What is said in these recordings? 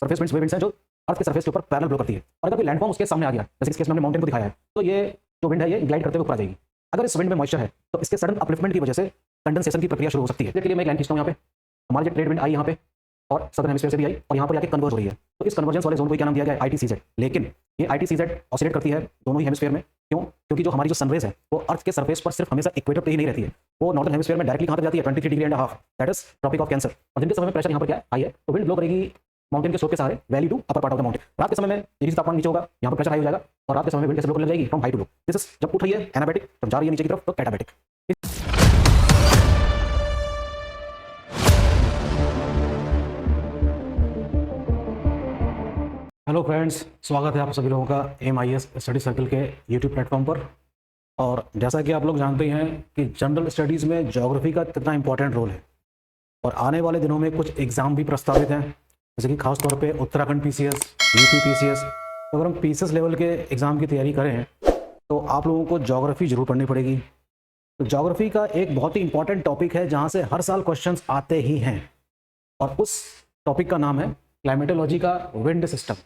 Surface winds वे winds हैं जो अर्थ के सरफेस के ऊपर पैरेलल ब्लो करती है, और अगर कोई लैंडफॉर्म उसके सामने आ गया, जैसे इस केस में हमने माउंटेन को दिखाया है, तो ये जो विंड है ये ग्लाइड करते हुए ऊपर आ जाएगी। अगर इस विंड में मॉइस्चर है तो इसके सडन अपलिफ्टमेंट की वजह से कंडेंसेशन की प्रक्रिया शुरू हो सकती है। इसके लिए मैं एक लाइन खींचता हूँ यहाँ पे, हमारी जो ट्रेड विंड आई यहाँ पे और सदर्न हेमिस्फीयर से भी आई और यहाँ पर जाके कन्वर्ज हो रही है, तो इस कन्वर्जेंस वाले जोन को क्या नाम दिया गया है, ITCZ। लेकिन ये ITCZ ऑसिलेट करती है दोनों ही हेमिस्फीयर में। क्यों? क्योंकि जो हमारी जो सनरेज है वो अर्थ के सरफेस पर सिर्फ हमेशा इक्वेटर पे ही नहीं रहती है, वो नॉर्दर्न हेमिस्फीयर में डायरेक्टली कहाँ तक जाती है, 23 degree and half, that is Tropic of Cancer. और दिन के समय में प्रेशर यहाँ पर क्या है, हाई है, तो विंड ब्लो करेगी माउंटेन के स्लोप के सहारे valley to upper part of the mountain. रात के समय में नीचे तापमान नीचे होगा, यहाँ पर प्रेशर हाई हो जाएगा, और रात के समय में विंड कैसे ब्लो करने जाएगी, from high to low. This is जब उठ रही है एनाबैटिक, जब जा रही है नीचे की तरफ तो कैटाबैटिक। हेलो फ्रेंड्स, स्वागत है आप सभी लोगों का MIS स्टडी सर्कल के यूट्यूब प्लेटफॉर्म पर। और जैसा कि आप लोग जानते हैं कि जनरल स्टडीज़ में ज्योग्राफी का कितना इंपॉर्टेंट रोल है, और आने वाले दिनों में कुछ एग्ज़ाम भी प्रस्तावित हैं, जैसे कि खास तौर पे उत्तराखंड PCS, UP PCS। तो अगर हम PCS लेवल के एग्ज़ाम की तैयारी करें तो आप लोगों को ज्योग्राफी जरूर पढ़नी पड़ेगी। तो ज्योग्राफी का एक बहुत ही इंपॉर्टेंट टॉपिक है जहाँ से हर साल क्वेश्चन आते ही हैं, और उस टॉपिक का नाम है क्लाइमेटोलॉजी का विंड सिस्टम।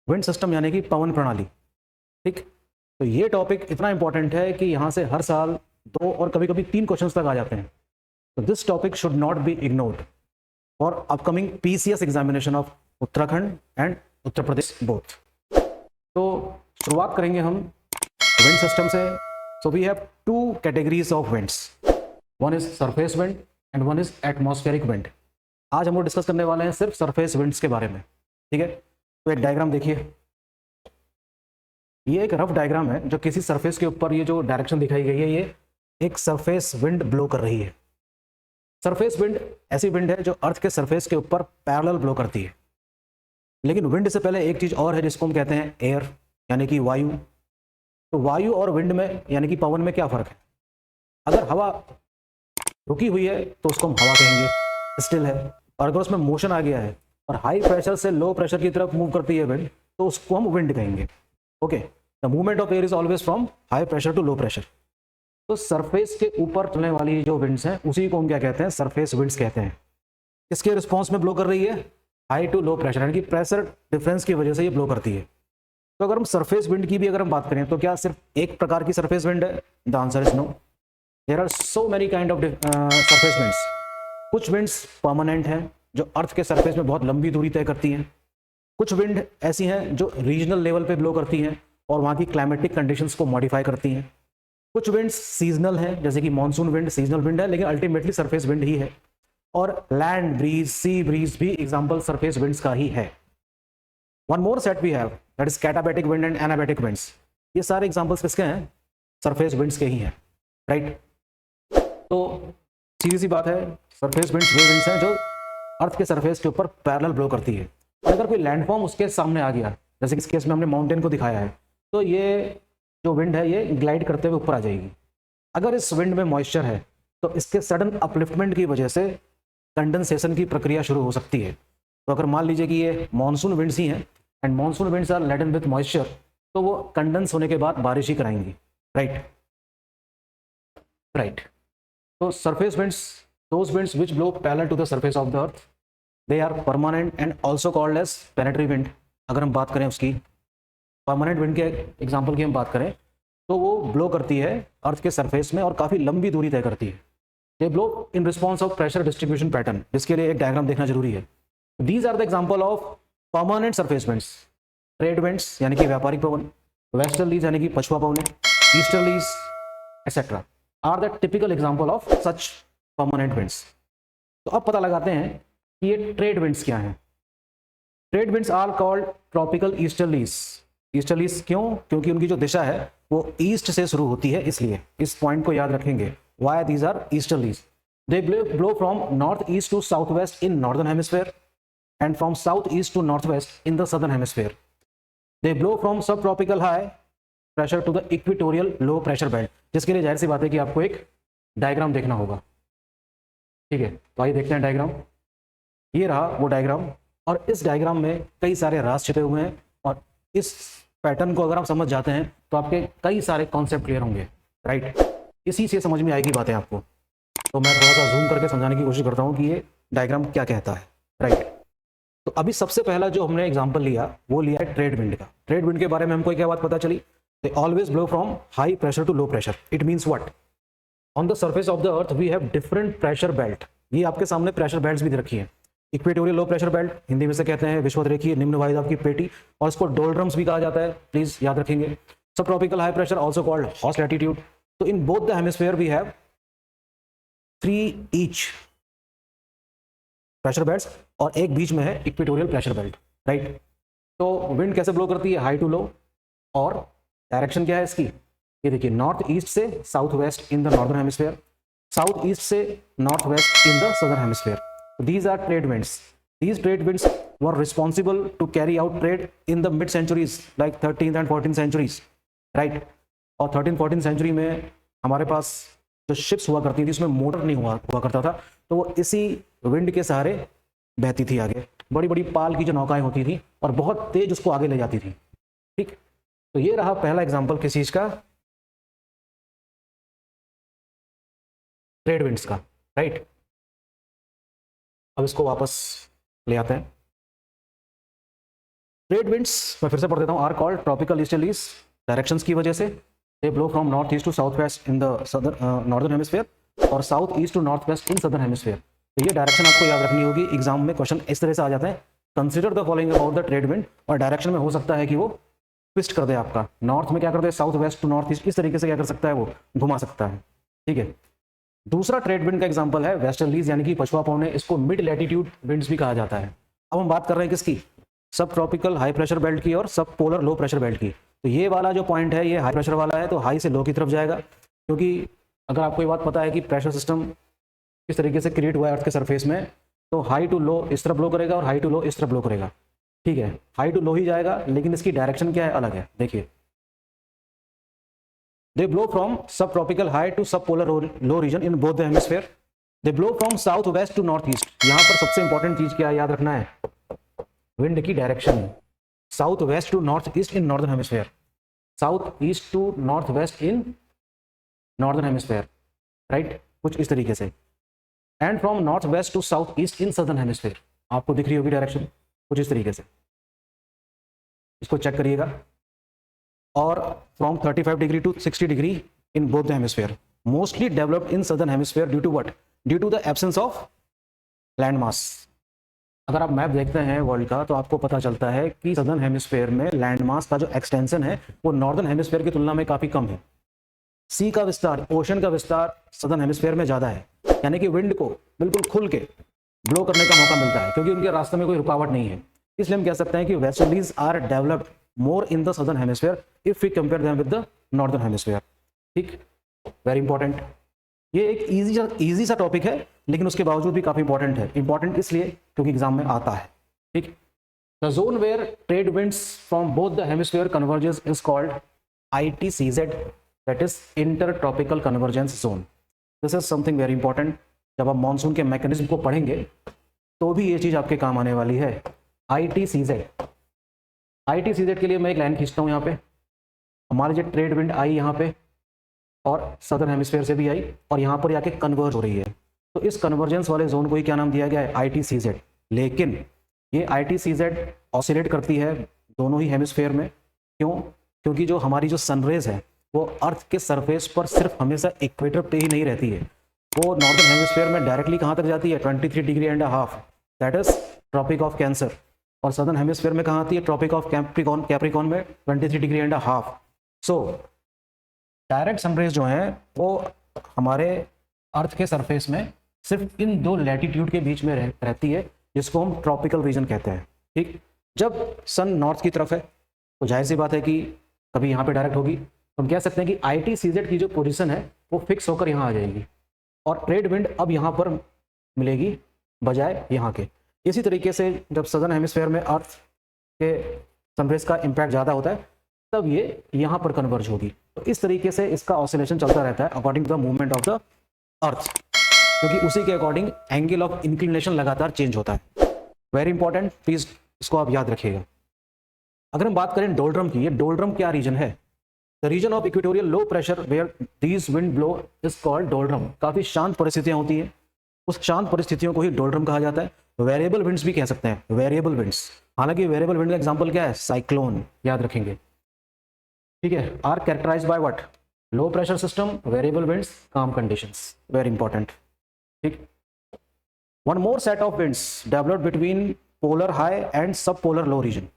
विंड सिस्टम यानी कि पवन प्रणाली। ठीक, तो ये टॉपिक इतना इंपॉर्टेंट है कि यहाँ से हर साल 2 और कभी कभी 3 क्वेश्चंस तक आ जाते हैं। तो this topic should not be ignored for upcoming PCS examination of Uttarakhand and Uttar Pradesh both. तो शुरुआत करेंगे हम विंड सिस्टम से। So we have 2 categories of winds, one is surface wind and one is atmospheric wind. आज हम लोग डिस्कस करने वाले हैं सिर्फ सरफेस विंड्स के बारे में। ठीक है, तो एक डायग्राम देखिए, ये एक रफ डायग्राम है जो किसी सरफेस के ऊपर ये जो डायरेक्शन दिखाई गई है, ये एक सरफेस विंड ब्लो कर रही है। सरफेस विंड ऐसी विंड है जो अर्थ के सरफेस के ऊपर पैरेलल ब्लो करती है। लेकिन विंड से पहले एक चीज और है जिसको हम कहते हैं एयर, यानी कि वायु। तो वायु और विंड में यानी कि पवन में क्या फर्क है? अगर हवा रुकी हुई है तो उसको हम हवा कहेंगे, स्टिल है, और अगर उसमें मोशन आ गया है और हाई प्रेशर से लो प्रेशर की तरफ मूव करती है विंड, तो उसको हम विंड कहेंगे। Okay, the movement of air is always from high pressure to low pressure. तो सरफेस के ऊपर चलने वाली जो विंड्स हैं उसी को हम क्या कहते हैं, सरफेस विंड्स कहते हैं। किसके रिस्पॉन्स में ब्लो कर रही है? हाई टू लो प्रेशर, यानी कि प्रेशर डिफरेंस की वजह से ये ब्लो करती है। तो अगर हम सरफेस विंड की भी अगर हम बात करें तो क्या सिर्फ एक प्रकार की सरफेस विंड है? The answer is no, there are so many kind of surface winds. कुछ विंड्स परमानेंट हैं जो अर्थ के सरफेस में बहुत लंबी दूरी तय करती हैं। कुछ विंड ऐसी हैं जो रीजनल लेवल पे ब्लो करती हैं और वहाँ की क्लाइमेटिक कंडीशंस को मॉडिफाई करती हैं। कुछ विंड्स सीजनल हैं, जैसे कि मानसून विंड सीजनल विंड है, लेकिन अल्टीमेटली सरफेस विंड ही है। और लैंड ब्रीज, सी ब्रीज भी एग्जाम्पल सरफेस विंड्स का ही है। One more set we have, that is katabatic wind and anabatic winds. ये सारे एग्जाम्पल्स किसके हैं? सरफेस विंड्स के ही हैं, राइट। तो सीधी सी बात है, सरफेस विंड्स वे विंड्स हैं जो अर्थ के सरफेस के ऊपर पैरेलल ब्लो करती है, और अगर कोई लैंडफॉर्म उसके सामने आ गया, जैसे कि इस केस में हमने माउंटेन को दिखाया है, तो ये जो विंड है ये ग्लाइड करते हुए ऊपर आ जाएगी। अगर इस विंड में मॉइस्चर है तो इसके सडन अपलिफ्टमेंट की वजह से कंडेंसेशन की प्रक्रिया शुरू हो सकती है। तो अगर मान लीजिए कि ये मानसून विंड्स ही हैं and monsoon winds are laden with moisture, तो वो कंडेंस होने के बाद बारिश ही कराएंगी, राइट। तो surface winds, those winds which blow parallel to the surface of the earth, they are permanent and also called as planetary wind। अगर हम बात करें उसकी परमानेंट विंड के एग्जांपल की हम बात करें तो वो ब्लो करती है अर्थ के सरफेस में और काफ़ी लंबी दूरी तय करती है। They blow in response of pressure distribution pattern, जिसके लिए एक डायग्राम देखना जरूरी है। These are the example of permanent surface winds. Trade winds यानी कि व्यापारिक पवन, वेस्टर्लीज यानी कि पछुआ पवन, easterlies etcetera are the typical example of such permanent winds. तो अब पता लगाते हैं कि ये ट्रेड विंड्स क्या हैं। Trade winds are called tropical easterlies. Easterlies क्यों? क्योंकि उनकी जो दिशा है वो ईस्ट से शुरू होती है, इसलिए इस पॉइंट को याद रखेंगे। Why these are easterlies? They blow from north east to south west in northern hemisphere and from south east to north west in the southern hemisphere. They blow from subtropical high pressure to the equatorial low pressure belt, जिसके लिए जाहिर सी बात है कि आपको एक diagram देखना होगा। ठीक है, तो आइए देखते हैं डायग्राम। ये रहा वो डायग्राम, और इस डायग्राम में कई सारे राज छिपे हुए हैं, और इस पैटर्न को अगर आप समझ जाते हैं तो आपके कई सारे कॉन्सेप्ट क्लियर होंगे, राइट। इसी से समझ में आएगी बातें आपको। तो मैं थोड़ा सा जूम करके समझाने की कोशिश करता हूँ कि ये डायग्राम क्या कहता है, राइट। तो अभी सबसे पहला जो हमने एग्जांपल लिया वो लिया है ट्रेड विंड का। ट्रेड विंड के बारे में हमको क्या बात पता चली, they always blow from high pressure to low pressure. It means what, on the surface of the earth we have different pressure belt. ये आपके सामने प्रेशर बेल्ट्स भी दे रखी है। Equatorial low pressure belt, Hindi में से कहते हैं विषुवतरेखीय निम्न वायुदाब की पेटी, और इसको डोल्ड्रम्स भी कहा जाता है, प्लीज याद रखेंगे। Subtropical high pressure also called hot latitude. तो in both the hemisphere we have 3 each pressure belts, और एक बीच में है इक्वेटोरियल प्रेशर बेल्ट, राइट। तो विंड कैसे ब्लो करती है, हाई टू लो, और डायरेक्शन क्या है इसकी, ये देखिए, नॉर्थ ईस्ट से south west in the northern hemisphere, south east से north west in the southern hemisphere. These are trade winds. These trade winds were responsible to carry out trade in the mid centuries like 13th and 14th centuries, right? और 13th-14th century में हमारे पास जो ships हुआ करती थी उसमें motor नहीं हुआ करता था, तो वो इसी विंड के सहारे बहती थी आगे। बड़ी बड़ी पाल की जो नौकाएं होती थी और बहुत तेज उसको आगे ले जाती थी, ठीक। तो ये रहा पहला एग्जाम्पल किस चीज का, ट्रेड विंड्स का, राइट। अब इसको वापस ले आते हैं। ट्रेड विंड्स मैं फिर से पढ़ देता हूँ, are called tropical easterlies, directions की वजह से they blow from north east to south west in the southern northern hemisphere और south east to north west in southern hemisphere. तो ये डायरेक्शन आपको याद रखनी होगी, एग्जाम में क्वेश्चन इस तरह से आ जाता है, consider the following about the trade wind, और डायरेक्शन में हो सकता है कि वो ट्विस्ट कर दे आपका, नॉर्थ में क्या कर दे, south west to north east, इस तरीके से क्या कर सकता है, वो घुमा सकता है, ठीक है। दूसरा ट्रेड विंड का एग्जांपल है वेस्टर्लीज, यानी कि पछुआ पवने, इसको मिड लैटिट्यूड विंड्स भी कहा जाता है। अब हम बात कर रहे हैं किसकी, सब ट्रॉपिकल हाई प्रेशर बेल्ट की और सब पोलर लो प्रेशर बेल्ट की। तो ये वाला जो पॉइंट है ये हाई प्रेशर वाला है, तो हाई से लो की तरफ जाएगा, क्योंकि अगर आपको ये बात पता है कि प्रेशर सिस्टम किस तरीके से क्रिएट हुआ है अर्थ के सरफेस में, तो हाई टू लो इस तरफ ब्लो करेगा और हाई टू लो इस तरफ ब्लो करेगा, ठीक है। हाई टू लो ही जाएगा, लेकिन इसकी डायरेक्शन क्या है, अलग है। देखिए, they blow from subtropical high to subpolar low region in both the hemisphere. They blow from south west to north east. यहां पर सबसे इंपॉर्टेंट चीज क्या याद रखना है, विंड की direction, south west to north east in northern hemisphere, south east to north west in northern hemisphere, right, कुछ इस तरीके से। And from north west to south east in southern hemisphere, आपको दिख रही होगी डायरेक्शन कुछ इस तरीके से, इसको चेक करिएगा। और from 35 degree to 60 degree in both the hemisphere, mostly developed in southern hemisphere due to what, due to the absence of land mass. अगर आप मैप देखते हैं वर्ल्ड का तो आपको पता चलता है कि सदर्न हेमिस्फीयर में लैंड मास का जो एक्सटेंशन है वो नॉर्दर्न हेमिस्फीयर की तुलना में काफी कम है। सी का विस्तार, ओशन का विस्तार सदर्न हेमिस्फीयर में ज्यादा है, यानी कि विंड को बिल्कुल खुल के ब्लो करने का मौका मिलता है, क्योंकि उनके रास्ते में कोई रुकावट नहीं है। इसलिए हम कह सकते हैं कि westerlies are developed more in the southern hemisphere if we compare them with the northern hemisphere, ठीक, वेरी इंपॉर्टेंट। ये एक इजी सा टॉपिक है, लेकिन उसके बावजूद भी काफी इंपॉर्टेंट है। इंपॉर्टेंट इसलिए क्योंकि एग्जाम में आता है, ठीक। The zone where trade winds from both the hemisphere converges is called ITCZ, that is inter tropical convergence zone. This is something very important. जब आप मानसून के मैकेनिज्म को पढ़ेंगे तो भी ये चीज आपके काम आने वाली है, ITCZ। ITCZ के लिए मैं एक लाइन खींचता हूँ यहाँ पे, हमारी जो ट्रेड विंड आई यहाँ पे और सदर्न हेमिस्फीयर से भी आई और यहाँ पर आके कन्वर्ज हो रही है, तो इस कन्वर्जेंस वाले जोन को ही क्या नाम दिया गया है, ITCZ। लेकिन ये ITCZ ऑसिलेट करती है दोनों ही हेमिस्फीयर में, क्यों, क्योंकि जो हमारी जो सनरेज है वो अर्थ के सरफेस पर सिर्फ हमेशा इक्वेटर पे ही नहीं रहती है, वो नॉर्दर्न हेमिस्फीयर में डायरेक्टली कहाँ तक जाती है, 23.5 degree, that is Tropic of Cancer, और सदर्न हेमिस्फीयर में कहाँ आती है, ट्रॉपिक ऑफ कैप्रिकॉन में 23.5 डिग्री। सो डायरेक्ट सनरेज जो हैं वो हमारे अर्थ के सरफेस में सिर्फ इन दो लैटिट्यूड के बीच में रहती है, जिसको हम ट्रॉपिकल रीजन कहते हैं, ठीक। जब सन नॉर्थ की तरफ है तो जाहिर सी बात है कि कभी यहाँ पे डायरेक्ट होगी, तो हम कह सकते हैं कि ITCZ की जो पोजीशन है वो फिक्स होकर यहाँ आ जाएगी, और ट्रेड विंड अब यहाँ पर मिलेगी बजाय यहाँ के। इसी तरीके से जब सदर्न हेमिस्फीयर में अर्थ के सनरेज का इम्पैक्ट ज़्यादा होता है तब ये यहाँ पर कन्वर्ज होगी। तो इस तरीके से इसका ऑसिलेशन चलता रहता है according to the movement of the earth, क्योंकि उसी के अकॉर्डिंग एंगल ऑफ इंक्लिनेशन लगातार चेंज होता है। वेरी इंपॉर्टेंट, प्लीज इसको आप याद रखिएगा। अगर हम बात करें डोल्ड्रम की, ये डोल्ड्रम क्या रीजन है, the region of equatorial low pressure where these wind blow is called doldrum. काफी शांत परिस्थितियां होती हैं, उस शांत परिस्थितियों को ही डोल्ड्रम कहा जाता है। वेरिएबल विंड्स भी कह सकते हैं, वेरिएबल विंड्स। हालांकि वेरिएबल विंड का एग्जांपल क्या है, साइक्लोन, याद रखेंगे, ठीक है। Are characterise by what, low pressure system, variable winds, calm conditions, very important, ठीक। One more set of winds developed between polar high and sub polar low region,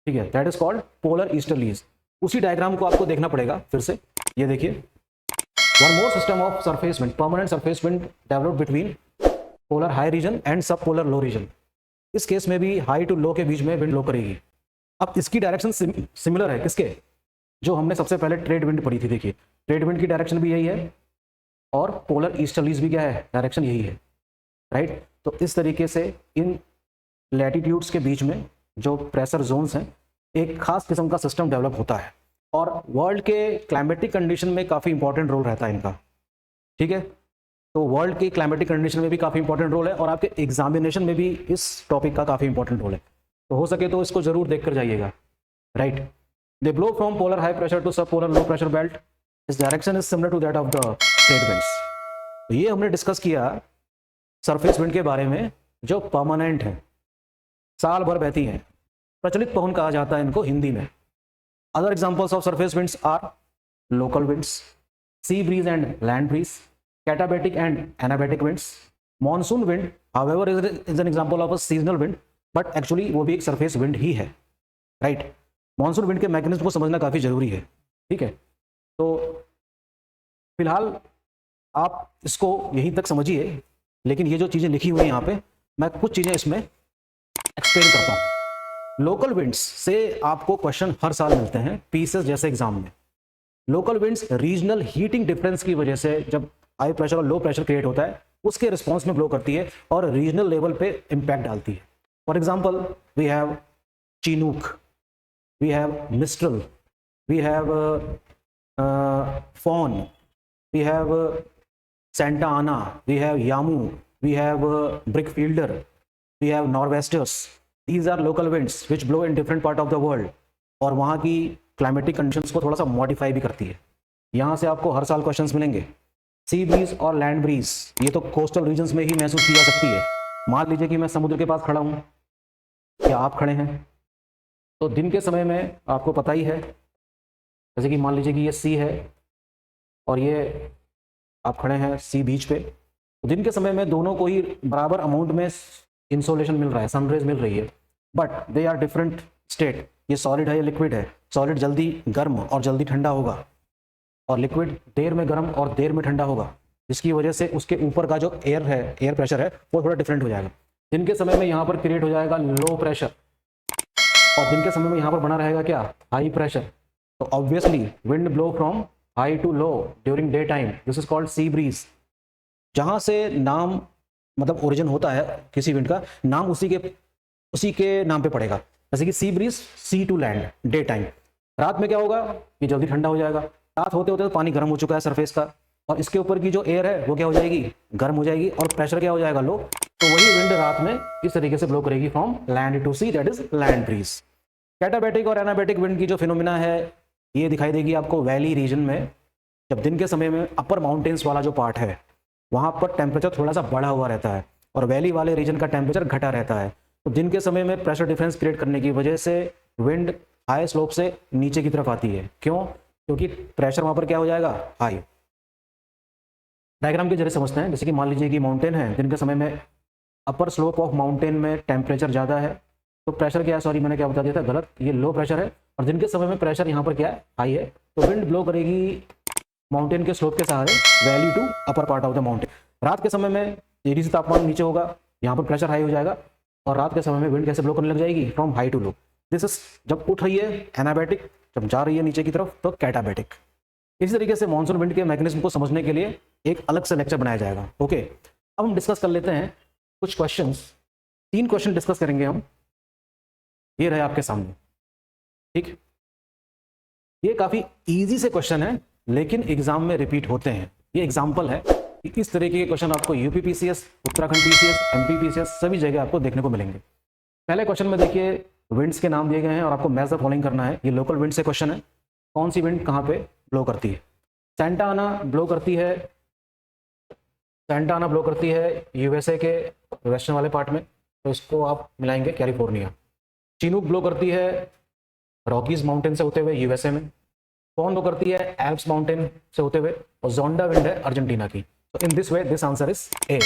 ठीक है, that is called polar easterlies. उसी diagram को आपको देखना पड़ेगा फिर से, ये देखिए, one more system of surface wind, permanent surface wind developed between polar high region and sub polar low reason. इस केस में भी हाई टू लो के बीच में विंड लो करेगी। अब इसकी डायरेक्शन सिमिलर है किसके, जो हमने सबसे पहले ट्रेड विंड पढ़ी थी, देखिए ट्रेड विंड की डायरेक्शन भी यही है और पोलर ईस्टर्लीज भी क्या है, डायरेक्शन यही है, राइट। तो इस तरीके से इन लैटिट्यूड्स के बीच में जो प्रेशर जोन्स हैं, एक खास किस्म का सिस्टम डेवलप होता है और वर्ल्ड के क्लाइमेटिक कंडीशन में काफ़ी इंपॉर्टेंट रोल रहता है इनका, ठीक है। तो वर्ल्ड की क्लाइमेटिक कंडीशन में भी काफ़ी इंपॉर्टेंट रोल है और आपके एग्जामिनेशन में भी इस टॉपिक का काफ़ी इंपॉर्टेंट रोल है। तो हो सके तो इसको जरूर देख कर जाइएगा, right. They blow from polar high pressure to sub polar low pressure belt, इस direction is similar to that of the trade winds. तो ये हमने डिस्कस किया सरफेस विंड के बारे में जो परमानेंट है, साल भर बहती हैं, प्रचलित पवन कहा जाता है इनको हिंदी में। Other examples of surface winds are local winds, sea breeze and land breeze, katabatic and anabatic winds, monsoon wind however is an example of a seasonal wind, but actually वो भी एक सरफेस विंड ही है, right. Monsoon wind के mechanism को समझना काफ़ी जरूरी है, ठीक है। तो फिलहाल आप इसको यहीं तक समझिए, लेकिन ये जो चीज़ें लिखी हुई हैं यहाँ पे, मैं कुछ चीज़ें इसमें एक्सप्लेन करता हूँ। लोकल विंड्स से आपको क्वेश्चन हर साल मिलते हैं पीसेस जैसे एग्जाम में। Local winds regional heating difference की वजह से जब हाई प्रेशर और लो प्रेशर क्रिएट होता है उसके रिस्पॉन्स में ब्लो करती है और रीजनल लेवल पे इम्पैक्ट डालती है। For example we have chinook, we have mistral, we have foehn, we have Santa Ana, we have Yamu, we have brickfielder, we have nor'westers. These are local winds which blow in different part of the world और वहाँ की climatic conditions को थोड़ा सा modify भी करती है। यहाँ से आपको हर साल क्वेश्चंस मिलेंगे। सी ब्रीज और लैंड ब्रीज ये तो कोस्टल रीजन्स में ही महसूस की जा सकती है। मान लीजिए कि मैं समुद्र के पास खड़ा हूँ या आप खड़े हैं, तो दिन के समय में आपको पता ही है, जैसे कि मान लीजिए कि ये सी है और ये आप खड़े हैं सी बीच पे, तो दिन के समय में दोनों को ही बराबर अमाउंट में इंसोलेशन मिल रहा है, सनरेज मिल रही है, but they are different state. ये सॉलिड है, ये लिक्विड है। सॉलिड जल्दी गर्म और जल्दी ठंडा होगा और लिक्विड देर में गर्म और देर में ठंडा होगा, जिसकी वजह से उसके ऊपर का जो एयर है, एयर प्रेशर है, वो थोड़ा डिफरेंट हो जाएगा। दिन के समय में यहाँ पर क्रिएट हो जाएगा लो प्रेशर और दिन के समय में यहाँ पर बना रहेगा क्या, हाई प्रेशर। तो obviously wind blow from high to low during day time, this is called sea breeze. जहाँ से नाम मतलब ओरिजिन होता है किसी विंड का, नाम उसी के नाम पे पड़ेगा। जैसे कि sea breeze, sea to land, day time. रात में क्या होगा, ये जल्दी ठंडा हो जाएगा। रात होते होते तो पानी गर्म हो चुका है सरफेस का और इसके ऊपर की जो एयर है वो क्या हो जाएगी, गर्म हो जाएगी और प्रेशर क्या हो जाएगा, लो। तो वही विंड रात में इस तरीके से ब्लो करेगी from land to sea, that is land breeze. Katabatic और एनाबैटिक विंड की जो फिनोमिना है ये दिखाई देगी आपको वैली रीजन में। जब दिन के समय में अपर माउंटेन्स वाला जो पार्ट है वहाँ पर टेम्परेचर थोड़ा सा बढ़ा हुआ रहता है और वैली वाले रीजन का टेम्परेचर घटा रहता है। तो दिन के समय में प्रेशर डिफरेंस क्रिएट करने की वजह से विंड हाई स्लोप से नीचे की तरफ आती है। क्यों, क्योंकि प्रेशर वहाँ पर क्या हो जाएगा, हाई। डायग्राम के जरिए समझते हैं। जैसे कि मान लीजिए कि माउंटेन है, दिन के समय में अपर स्लोप ऑफ माउंटेन में टेम्परेचर ज़्यादा है तो प्रेशर क्या है, सॉरी मैंने क्या बता दिया था गलत, ये लो प्रेशर है और दिन के समय में प्रेशर यहाँ पर क्या है, हाई है। तो विंड ब्लो करेगी माउंटेन के स्लोप के सहारे valley to upper part of the mountain. रात के समय में तेजी से तापमान नीचे होगा, यहाँ पर प्रेशर हाई हो जाएगा और रात के समय में विंड कैसे ब्लो करने लग जाएगी, from high to low. This is जब उठ रही है एनाबैटिक, जब जा रही है नीचे की तरफ तो कैटाबैटिक। इसी तरीके से मॉनसून विंड के मैकेनिज्म को समझने के लिए एक अलग से लेक्चर बनाया जाएगा। ओके, अब हम डिस्कस कर लेते हैं कुछ क्वेश्चंस। 3 क्वेश्चन डिस्कस करेंगे हम, ये रहे आपके सामने, ठीक। ये काफी इजी से क्वेश्चन है लेकिन एग्जाम में रिपीट होते हैं। ये एग्जाम्पल है कि किस तरीके के क्वेश्चन आपको UP PCS, Uttarakhand PCS, MP PCS सभी जगह आपको देखने को मिलेंगे। पहले क्वेश्चन में देखिए विंड्स के नाम दिए गए हैं और आपको मैच द फॉलोइंग करना है। ये लोकल विंड से क्वेश्चन है, कौन सी विंड कहाँ पे ब्लो करती है। सेंटा आना ब्लो करती है सेंटा आना ब्लो करती है यूएसए के वेस्टर्न वाले पार्ट में, तो इसको आप मिलाएंगे कैलिफोर्निया। चिनूक ब्लो करती है रॉकीज माउंटेन से होते हुए यूएसए में। कौन ब्लो करती है एल्प्स माउंटेन से होते हुए, और जोंडा विंड है अर्जेंटीना की। तो in this way this answer is a.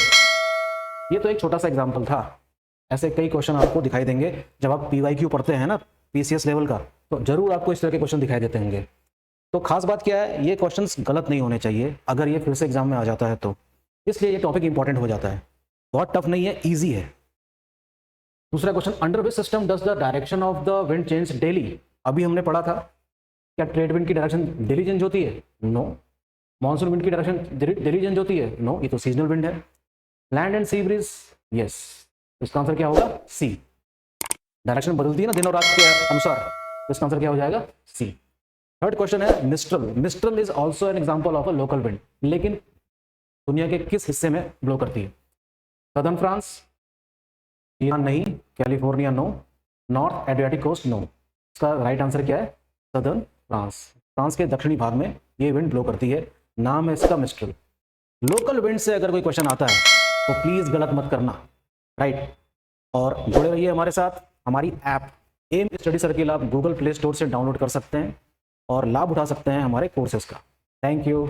ये तो एक छोटा सा एग्जाम्पल था, ऐसे कई क्वेश्चन आपको दिखाई देंगे जब आप PYQ पढ़ते हैं ना PCS लेवल का, तो जरूर आपको इस तरह के क्वेश्चन दिखाई देते होंगे। तो खास बात क्या है, ये क्वेश्चंस गलत नहीं होने चाहिए अगर ये फिर से एग्जाम में आ जाता है तो, इसलिए ये टॉपिक इंपॉर्टेंट हो जाता है। बहुत टफ नहीं है, ईजी है। दूसरा question, under which system does the direction of the wind change daily. अभी हमने पढ़ा था, क्या ट्रेड विंड की डायरेक्शन डेली चेंज होती है? नो। मॉनसून विंड की डायरेक्शन डेली चेंज होती है? नो, ये तो सीजनल विंड है। Land and sea breeze, yes, इसका आंसर क्या होगा? सी। डायरेक्शन बदलती है ना दिन और रात के अनुसार, तो इसका आंसर क्या हो जाएगा? सी। थर्ड क्वेश्चन है mistral. Mistral is also an example of a local wind, लेकिन दुनिया के किस हिस्से में ब्लो करती है? सदर्न फ्रांस, ईरान नहीं, California no, north Adriatic coast no. इसका राइट आंसर क्या है? Southern France. फ्रांस के दक्षिणी भाग में ये विंड ब्लो करती है, नाम है इसका मिस्ट्रल। लोकल विंड से अगर कोई क्वेश्चन आता है तो प्लीज गलत मत करना, राइट। और जुड़े रहिए हमारे साथ। हमारी ऐप एम स्टडी सर्किल आप गूगल प्ले स्टोर से डाउनलोड कर सकते हैं और लाभ उठा सकते हैं हमारे कोर्सेज का। Thank you.